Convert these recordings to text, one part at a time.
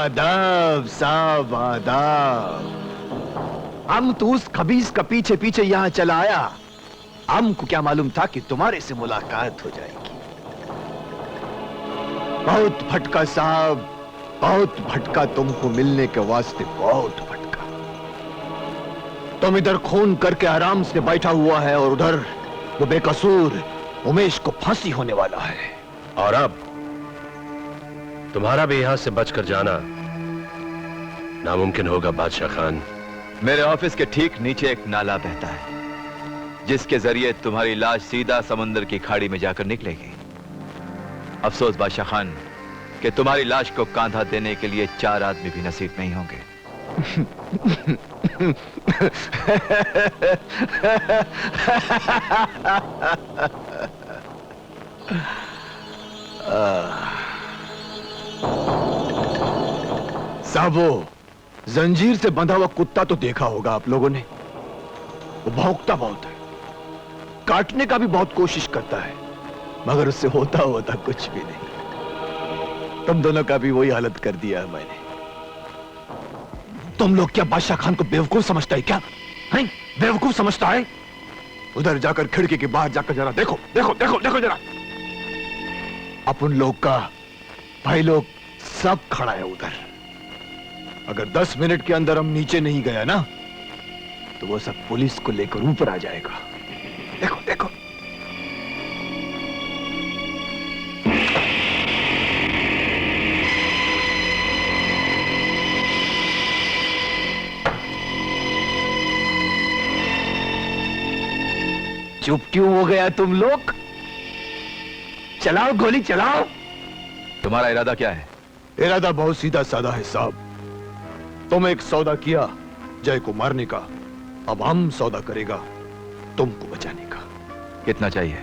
आदाब साहब, आदाब। हम तो उस खबीस का पीछे पीछे यहां चला आया। हमको क्या मालूम था कि तुम्हारे से मुलाकात हो जाएगी। बहुत भटका साहब, बहुत भटका, तुमको मिलने के वास्ते बहुत भटका। तुम इधर खून करके आराम से बैठा हुआ है और उधर वो बेकसूर उमेश को फांसी होने वाला है। और अब तुम्हारा भी यहां से बचकर जाना नामुमकिन होगा बादशाह खान। मेरे ऑफिस के ठीक नीचे एक नाला बहता है जिसके जरिए तुम्हारी लाश सीधा समुद्र की खाड़ी में जाकर निकलेगी। अफसोस बादशाह खान कि तुम्हारी लाश को कांधा देने के लिए 4 आदमी भी नसीब नहीं होंगे। साबो, जंजीर से बंधा हुआ कुत्ता तो देखा होगा आप लोगों ने। वो भौंकता बहुत है, काटने का भी बहुत कोशिश करता है, मगर उससे होता कुछ भी नहीं। तुम दोनों का भी वही हालत कर दिया है मैंने। तुम लोग क्या बादशाह खान को बेवकूफ समझता है क्या? नहीं, बेवकूफ समझता है? उधर जाकर खिड़की के बाहर जाकर जरा देखो, देखो देखो देखो जरा। अपन लोग का भाई लोग सब खड़ा है उधर। अगर 10 मिनट के अंदर हम नीचे नहीं गया ना तो वो सब पुलिस को लेकर ऊपर आ जाएगा। देखो देखो। चुप क्यों हो गया तुम लोग? चलाओ गोली चलाओ। तुम्हारा इरादा क्या है? इरादा बहुत सीधा साधा है साहब। तुम एक सौदा किया जय को मारने का, अब हम सौदा करेगा तुमको बचाने का। कितना चाहिए?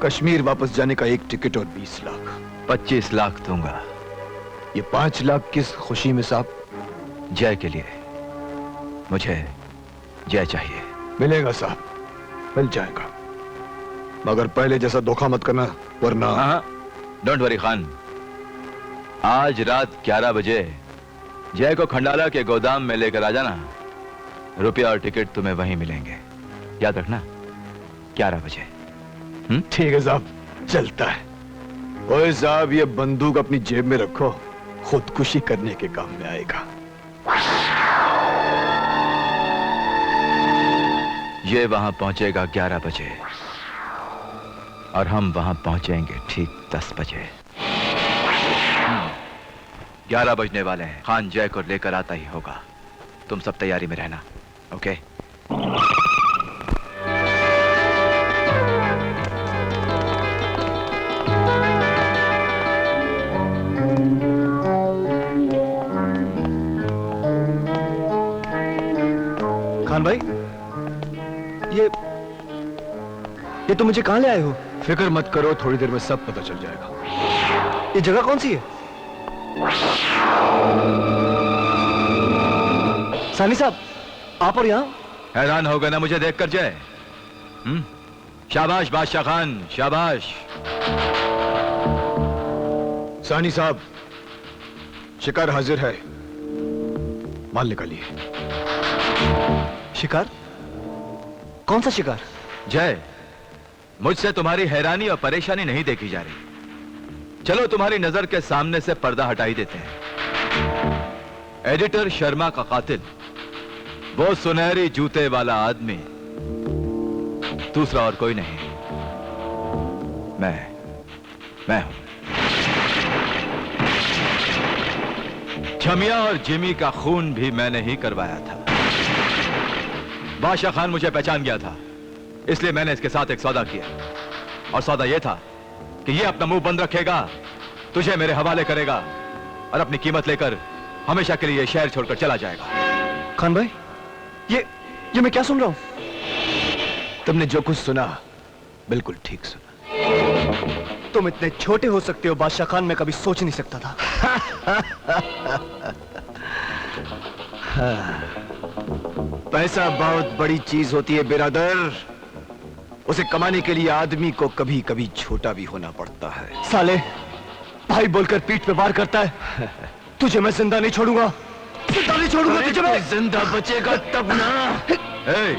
कश्मीर वापस जाने का 1 टिकट और 20 लाख। 25 लाख दूंगा। ये 5 लाख किस खुशी में साहब? जय के लिए। मुझे जय चाहिए। मिलेगा साहब, मिल जाएगा, मगर पहले जैसा धोखा मत करना वरना। डोंट वरी खान, आज रात 11 बजे जय को खंडाला के गोदाम में लेकर आ जाना। रुपया और टिकट तुम्हें वहीं मिलेंगे, याद रखना। 11 बजे। ठीक है साहब, चलता है। ओए साहब, ये बंदूक अपनी जेब में रखो, खुदकुशी करने के काम में आएगा। ये वहां पहुंचेगा 11 बजे और हम वहां पहुंचेंगे ठीक 10 बजे। 11 बजने वाले हैं। खान जय को लेकर आता ही होगा। तुम सब तैयारी में रहना, ओके? खान भाई, ये तुम मुझे कहां ले आए हो? फिक्र मत करो, थोड़ी देर में सब पता चल जाएगा। ये जगह कौन सी है? सानी साहब, आप और यहां? हैरान हो गए ना मुझे देखकर जय? शाबाश बादशाह खान, शाबाश। सानी साहब, शिकार हाजिर है, माल निकालिए। शिकार? कौन सा शिकार? जय, मुझसे तुम्हारी हैरानी और परेशानी नहीं देखी जा रही। चलो तुम्हारी नजर के सामने से पर्दा हटाई देते हैं। एडिटर शर्मा का कातिल, वो सुनहरी जूते वाला आदमी, दूसरा और कोई नहीं, मैं हूं। छमिया और जिमी का खून भी मैंने ही करवाया था। बादशाह खान मुझे पहचान गया था, इसलिए मैंने इसके साथ एक सौदा किया। और सौदा यह था कि यह अपना मुंह बंद रखेगा, तुझे मेरे हवाले करेगा और अपनी कीमत लेकर हमेशा के लिए शहर छोड़कर चला जाएगा। खान भाई, ये मैं क्या सुन रहा हूं? तुमने जो कुछ सुना बिल्कुल ठीक सुना। तुम इतने छोटे हो सकते हो बादशाह खान, मैं कभी सोच नहीं सकता था। पैसा बहुत बड़ी चीज होती है बिरादर। उसे कमाने के लिए आदमी को कभी कभी छोटा भी होना पड़ता है। साले, भाई बोलकर पीठ पे वार करता है। तुझे मैं जिंदा नहीं छोड़ूंगा, जिंदा नहीं छोड़ूंगा तुझे मैं। जिंदा बचेगा तब ना। ए,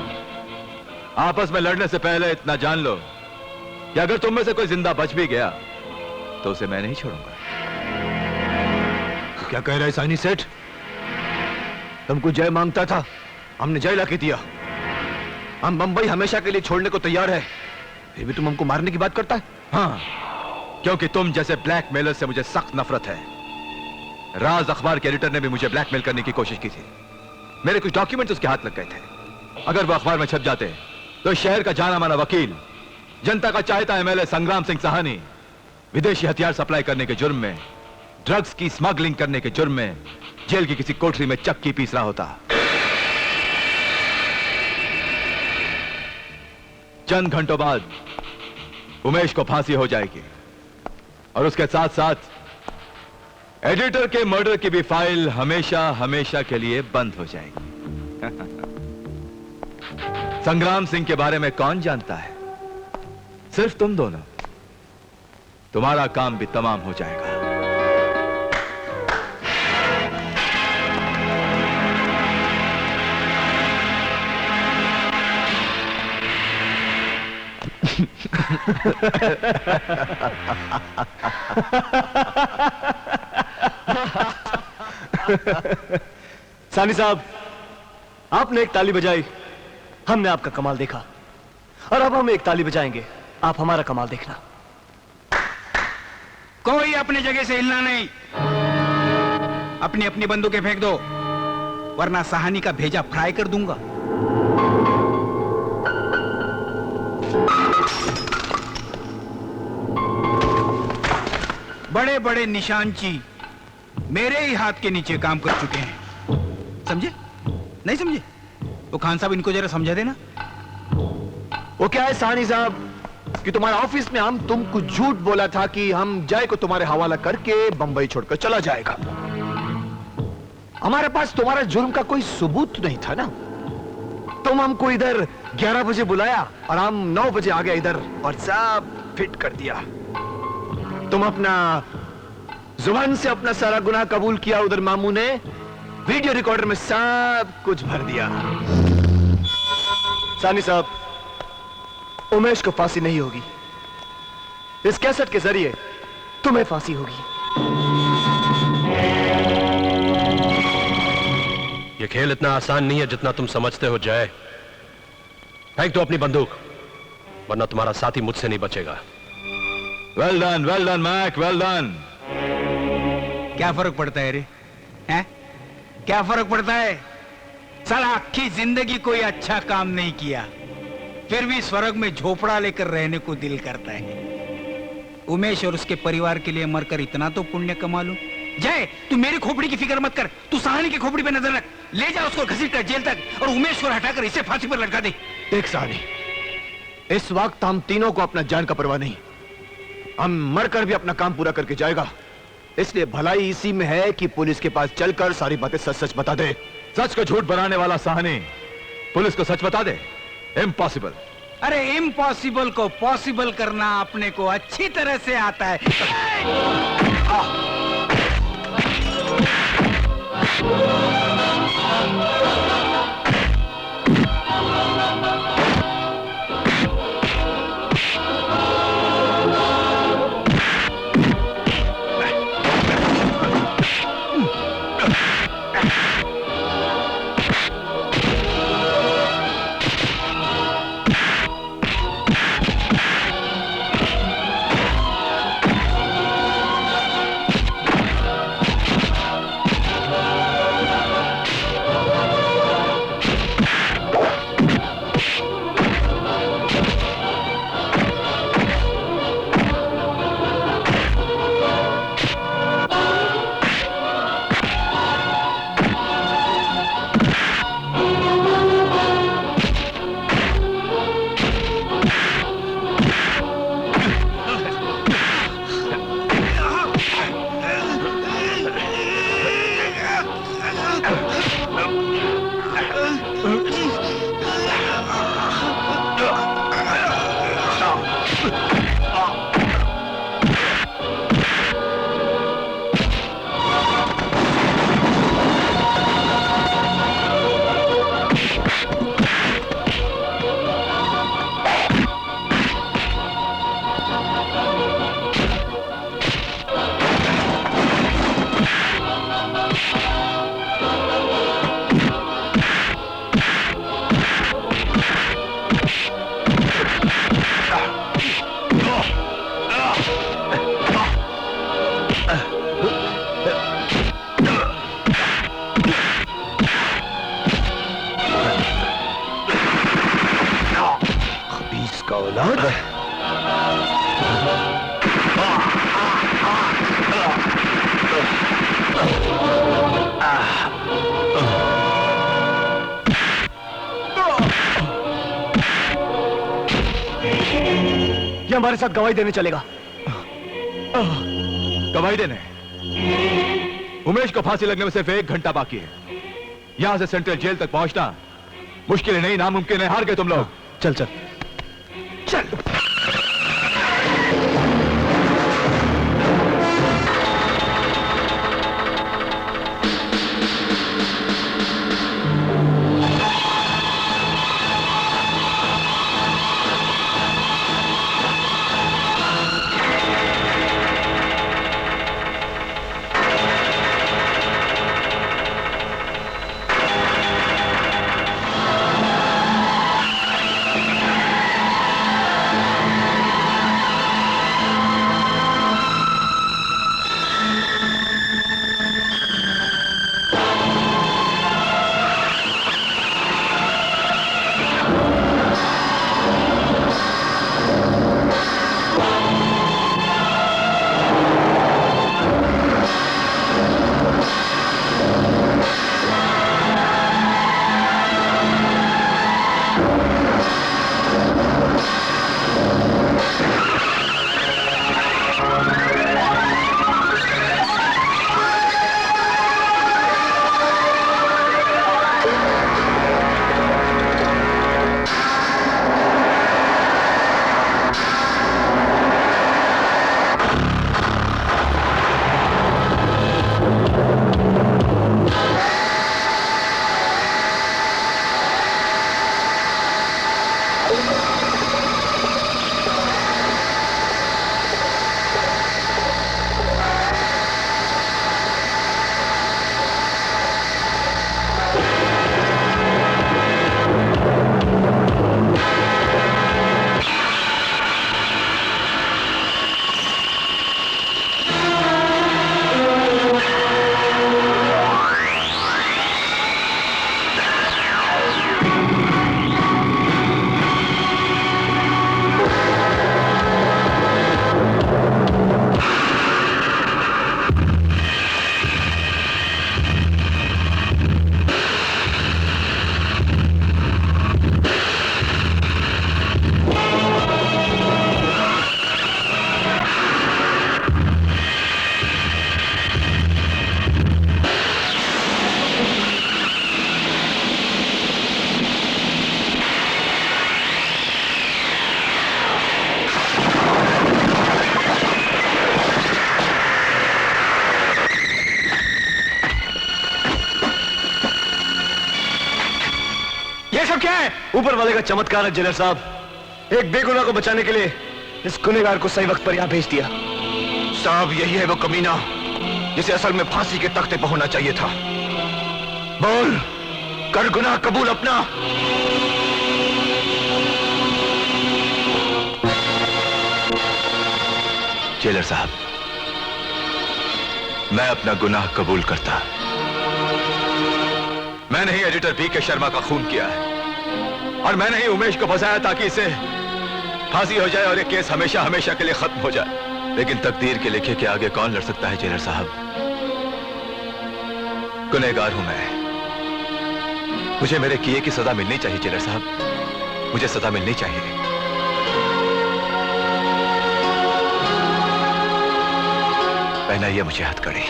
आपस में लड़ने से पहले इतना जान लो कि अगर तुम में से कोई जिंदा बच भी गया तो उसे मैं नहीं छोड़ूंगा। तो क्या कह रहा है साइनी सेठ? तुमको जय मांगता था, हमने जय लाके दिया। हम बंबई हमेशा के लिए छोड़ने को तैयार है, फिर भी तुम हमको मारने की बात करता है? हाँ, क्योंकि तुम जैसे ब्लैकमेलर से मुझे सख्त नफरत है। राज अखबार के एडिटर ने भी मुझे ब्लैकमेल करने की कोशिश की थी। मेरे कुछ डॉक्यूमेंट उसके हाथ लग गए थे। अगर वो अखबार में छप जाते तो शहर का जाना माना वकील, जनता का चाहता एमएलए संग्राम सिंह साहनी विदेशी हथियार सप्लाई करने के जुर्म में, ड्रग्स की स्मगलिंग करने के जुर्म में जेल की किसी कोठरी में चक्की पीस रहा होता। चंद घंटों बाद उमेश को फांसी हो जाएगी और उसके साथ साथ एडिटर के मर्डर की भी फाइल हमेशा हमेशा के लिए बंद हो जाएगी। संग्राम सिंह के बारे में कौन जानता है? सिर्फ तुम दोनों। तुम्हारा काम भी तमाम हो जाएगा। सानी साहब, आपने एक ताली बजाई, हमने आपका कमाल देखा, और अब हम एक ताली बजाएंगे, आप हमारा कमाल देखना। कोई अपनी जगह से हिलना नहीं। अपनी अपनी बंदूकें फेंक दो, वरना साहनी का भेजा फ्राई कर दूंगा। बड़े बड़े निशानची मेरे ही हाथ के नीचे काम कर चुके हैं। समझे? नहीं समझे? तो खान साहब इनको जरा समझा देना। वो क्या है सानी साहब कि तुम्हारे ऑफिस में हम तुमको झूठ बोला था कि हम जय को तुम्हारे हवाला करके बंबई छोड़कर चला जाएगा। हमारे पास तुम्हारा जुर्म का कोई सबूत नहीं था ना। तुम हमको इधर 11 बजे बुलाया और हम 9 बजे आ गए इधर और सब फिट कर दिया। तुम अपना जुबान से अपना सारा गुनाह कबूल किया, उधर मामू ने वीडियो रिकॉर्डर में सब कुछ भर दिया। सानी साहब, उमेश को फांसी नहीं होगी, इस कैसेट के जरिए तुम्हें फांसी होगी। ये खेल इतना आसान नहीं है जितना तुम समझते हो जय। फेंक दो अपनी बंदूक, वरना तुम्हारा साथी मुझसे नहीं बचेगा। Well done Mac, well done. क्या फर्क पड़ता है रे? हैं? क्या फर्क पड़ता है? साला आखी जिंदगी कोई अच्छा काम नहीं किया, फिर भी स्वर्ग में झोपड़ा लेकर रहने को दिल करता है। उमेश और उसके परिवार के लिए मरकर इतना तो पुण्य कमा लो। जय, तू मेरी खोपड़ी की फिक्र मत कर, तू साहनी की खोपड़ी पे नजर रख। ले जा उसको घसीट कर जेल तक और उमेश को हटाकर इसे फांसी पर लटका दे। देख सानी, इस वक्त हम तीनों को अपना जान का परवाह नहीं, हम मरकर भी अपना काम पूरा करके जाएगा। इसलिए भलाई इसी में है कि पुलिस के पास चलकर सारी बातें सच सच बता दे। सच को झूठ बनाने वाला साहनी पुलिस को सच बता दे? इम्पॉसिबल। अरे इम्पॉसिबल को पॉसिबल करना अपने को अच्छी तरह से आता है। औलाद। ये हमारे साथ गवाही देने चलेगा। गवाही देने? उमेश को फांसी लगने में सिर्फ 1 घंटा बाकी है। यहां से सेंट्रल जेल तक पहुंचना मुश्किल नहीं, नामुमकिन है। हार गए तुम लोग। चल चल चल। सब क्या है? ऊपर वाले का चमत्कार है जेलर साहब। एक बेगुनाह को बचाने के लिए इस गुनहगार को सही वक्त पर यहां भेज दिया। साहब यही है वो कमीना जिसे असल में फांसी के तख्ते पर होना चाहिए था। बोल, कर गुनाह कबूल अपना। जेलर साहब, मैं अपना गुनाह कबूल करता। मैंने ही एडिटर बीके शर्मा का खून किया है और मैंने ही उमेश को फंसाया ताकि इसे फांसी हो जाए और ये केस हमेशा हमेशा के लिए खत्म हो जाए। लेकिन तकदीर के लिखे के आगे कौन लड़ सकता है जेलर साहब? गुनहगार हूं मैं, मुझे मेरे किए की सजा मिलनी चाहिए जेलर साहब, मुझे सजा मिलनी चाहिए। पहनाइए मुझे हथकड़ी।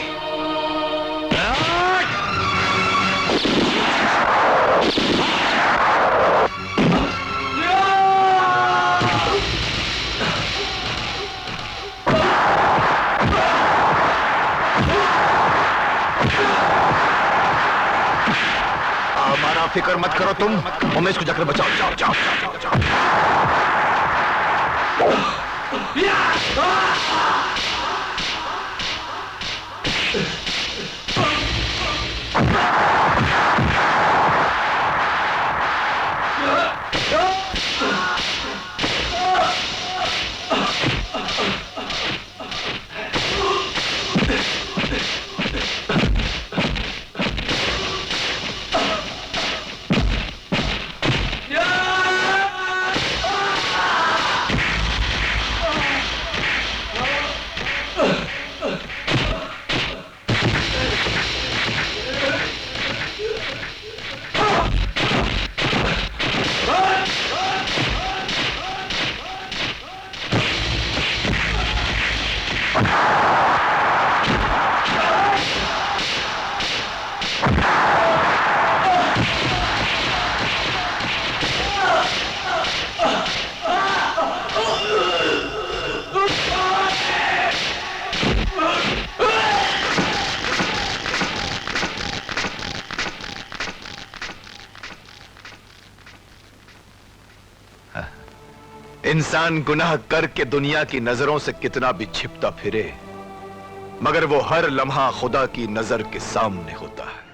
हमारा फिक्र मत करो तुम, उमेश को जाकर बचाओ। जाओ जाओ जाओ जाओ, इंसान गुनाह करके दुनिया की नजरों से कितना भी छिपता फिरे, मगर वो हर लम्हा खुदा की नजर के सामने होता है।